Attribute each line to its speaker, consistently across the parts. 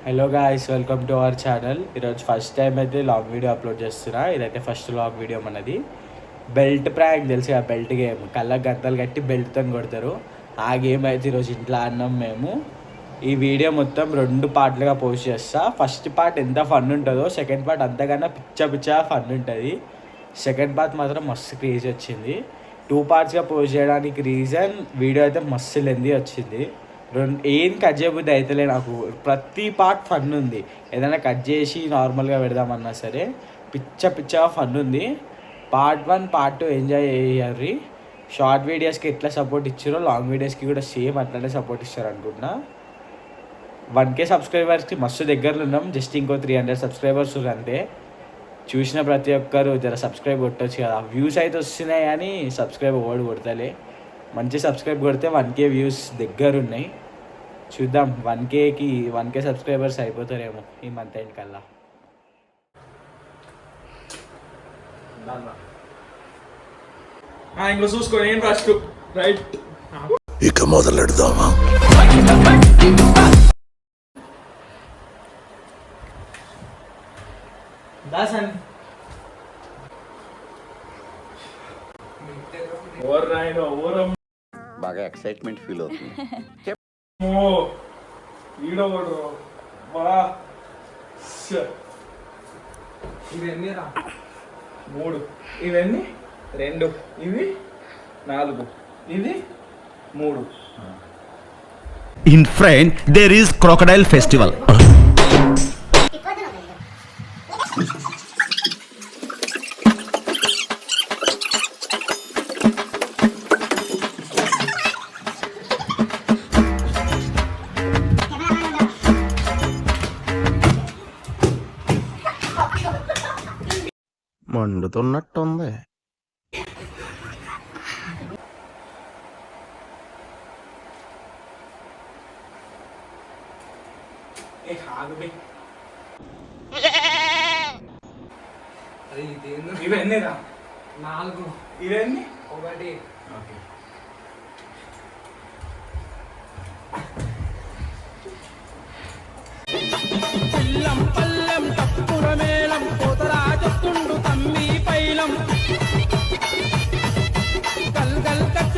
Speaker 1: Hello guys, welcome to our channel. ఈరోజు first time అయితే long video upload చేస్తున్నా. ఇదైతే ఫస్ట్ లాంగ్ వీడియో మనది. బెల్ట్ ప్రాంక్ తెలుసు కదా, బెల్ట్ గేమ్. కళ్ళకు గంతలు కట్టి బెల్ట్తో కొడతారు. ఆ గేమ్ అయితే ఈరోజు ఇంట్లో ఆడినాం మేము. ఈ వీడియో మొత్తం 2 పార్ట్లుగా పోస్ట్ చేస్తా. ఫస్ట్ పార్ట్ ఎంత ఫన్ ఉంటుందో సెకండ్ పార్ట్ అంతకన్నా పిచ్చ ఫన్ ఉంటుంది. సెకండ్ పార్ట్ మాత్రం మస్తు క్రేజ్ వచ్చింది. 2 పార్ట్స్గా పోస్ట్ చేయడానికి రీజన్ వీడియో అయితే మస్తు లెంది వచ్చింది. ఏం కట్ చేయబుద్ధి అయితే నాకు. ప్రతి పార్ట్ ఫన్ ఉంది. ఏదైనా కట్ చేసి నార్మల్గా పెడదామన్నా సరే పిచ్చగా ఫన్ ఉంది. పార్ట్ 1 పార్ట్ 2 ఎంజాయ్ చేయాలి. షార్ట్ వీడియోస్కి ఎట్లా సపోర్ట్ ఇచ్చారో లాంగ్ వీడియోస్కి కూడా సేమ్ అట్లనే సపోర్ట్ ఇస్తారు అనుకుంటున్నా. 1K సబ్స్క్రైబర్స్కి మస్తు దగ్గరలో ఉన్నాం. జస్ట్ ఇంకో 300 సబ్స్క్రైబర్స్ అంతే. చూసిన ప్రతి ఒక్కరు జర సబ్స్క్రైబ్ కొట్టవచ్చు కదా. వ్యూస్ అయితే వస్తున్నాయి కానీ సబ్స్క్రైబ్ ఓడి కొడతలే. మంచి సబ్స్క్రైబ్ కొడితే 1K వ్యూస్ దగ్గర ఉన్నాయి. చూద్దాం 1K సబ్స్క్రైబర్స్ అయిపోతారేమో ఈ మంత్ ఎండ్ కల్లా.
Speaker 2: ఇంకో చూసుకోండి ఏం ఫస్ట్ రైట్.
Speaker 3: ఇక మొదలెడదామా?
Speaker 1: దాసన్
Speaker 3: బాగా ఎక్సైట్మెంట్ ఫీల్ అవుతుంది.
Speaker 2: ఇవన్నీ 3, ఇవన్నీ 2, ఇవి 4, ఇది 3.
Speaker 4: In front there is crocodile festival. మండుతున్నట్టుంది.
Speaker 2: ఇవన్నీ 4, ఇవన్నీ 1.
Speaker 5: పల్లం పల్లెం తప్పురమేళం పోతరాజొస్తుండు తమ్మి పైలం గల్గల్ కచ్చి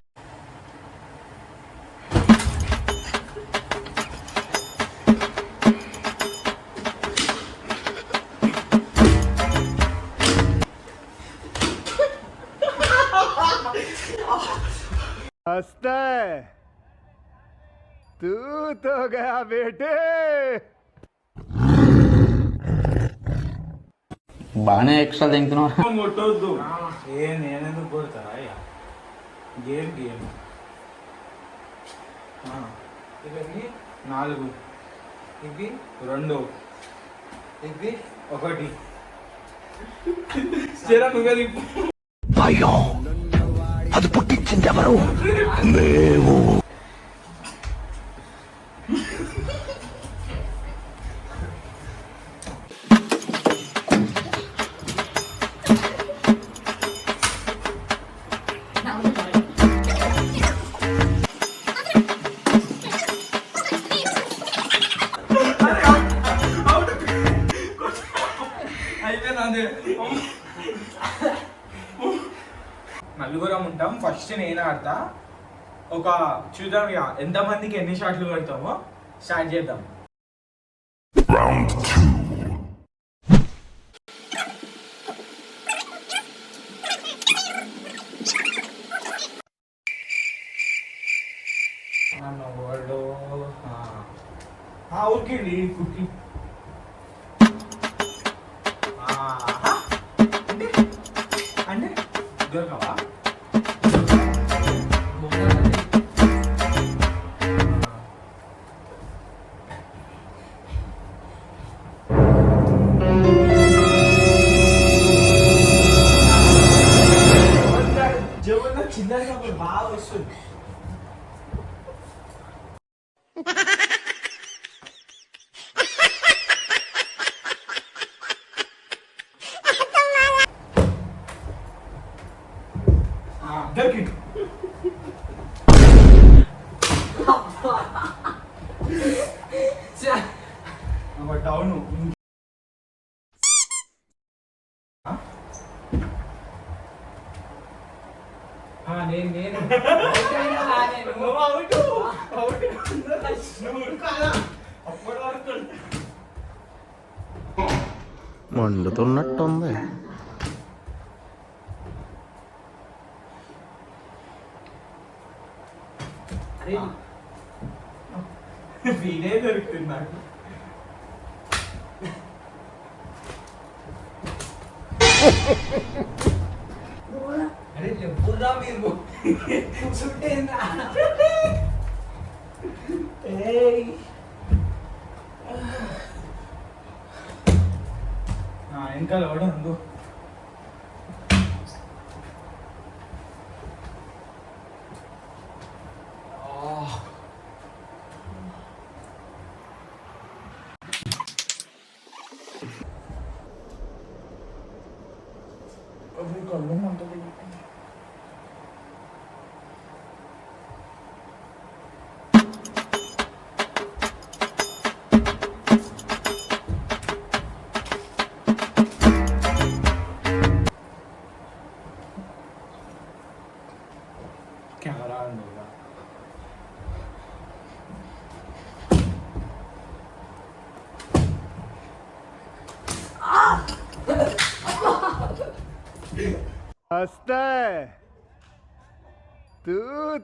Speaker 4: हंसता है तू तो गया बेटे.
Speaker 6: బాగానే ఎక్స్ట్రా తింటున్నావు.
Speaker 2: కొట్టొద్దు. నేనెందుకు కొడతారా? గేమ్ ఇవన్నీ 4, ఇవి 2, ఇవి 1.
Speaker 3: భయం అది పుట్టించింది ఎవరు? మేము.
Speaker 2: నలుగురం ఉంటాం. ఫస్ట్ నేను ఆడతా. చూద్దాం ఇక ఎంతమందికి ఎన్ని షాట్లు కొడతామో. స్టార్ట్ చేద్దాం.
Speaker 3: రౌండ్ 2.
Speaker 2: ఊరికి కుట్టి అంటే దొరకవా? చిన్నగా బాగా వస్తుంది.
Speaker 4: మండుతున్నట్టుంది.
Speaker 2: వీడే దొరుకుతుంది నాకు. ఇంకా లోడ ఉండు. కళ్ళు మంటది. కెమెరా ఉంది.
Speaker 4: हंसता है तू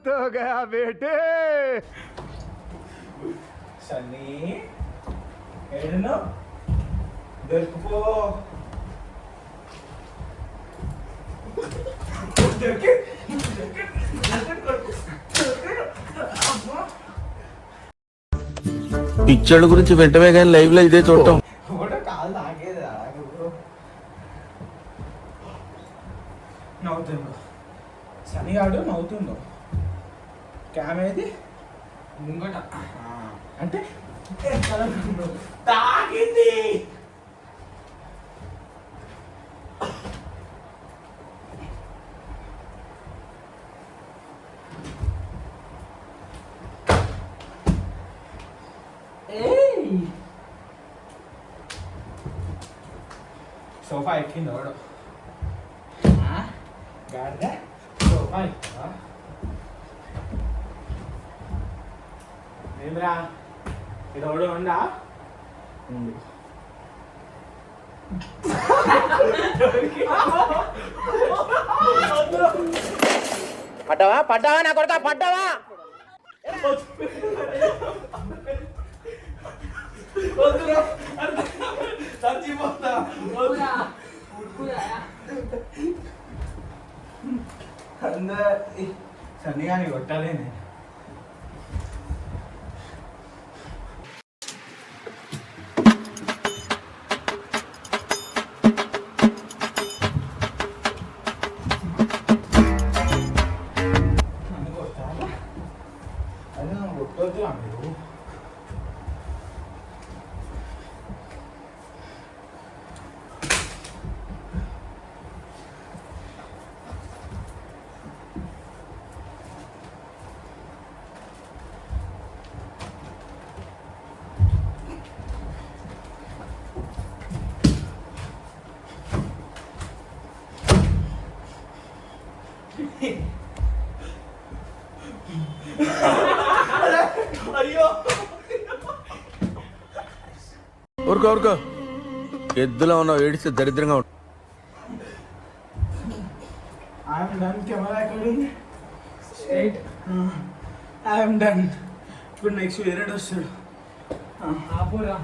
Speaker 4: तो गया बेटे.
Speaker 2: సన్నీ ఏడును దొరికిపో.
Speaker 4: పిచ్చోళ్ళ గురించి వెంటనే కానీ లైవ్ లో ఇదే చూడటం.
Speaker 2: ఒకటో కాలు తాగేది నవ్వుతుండు. శనిగాడు నవ్వుతుండు. క్యామ్ ఏది ముంగట అంటే తాగింది. సోఫా ఎక్కింది వాడు. గాడిద సోఫా ఎక్కువ ఏమిరా ఇది ఒకడు ఉందా ఉండు.
Speaker 5: పడ్డావా పడ్డావా నా కొడుకా పడ్డావా?
Speaker 2: చచ్చిపోతా. సన్నిగాని కొట్టాలి నేను. నన్ను కొట్టాలా? అది నన్ను కొట్టొద్దు మీరు.
Speaker 4: ఊరుకో ఊరుకో, ఎద్దులో ఉన్నావు, ఏడిస్తే దరిద్రంగా ఉంటుంది.
Speaker 2: I'm done. కెమెరా ఎక్కడ ఉంది? స్ట్రైట్. I'm done. ఇప్పుడు నెక్స్ట్ వేరేడు వస్తాడు. ఆపురా.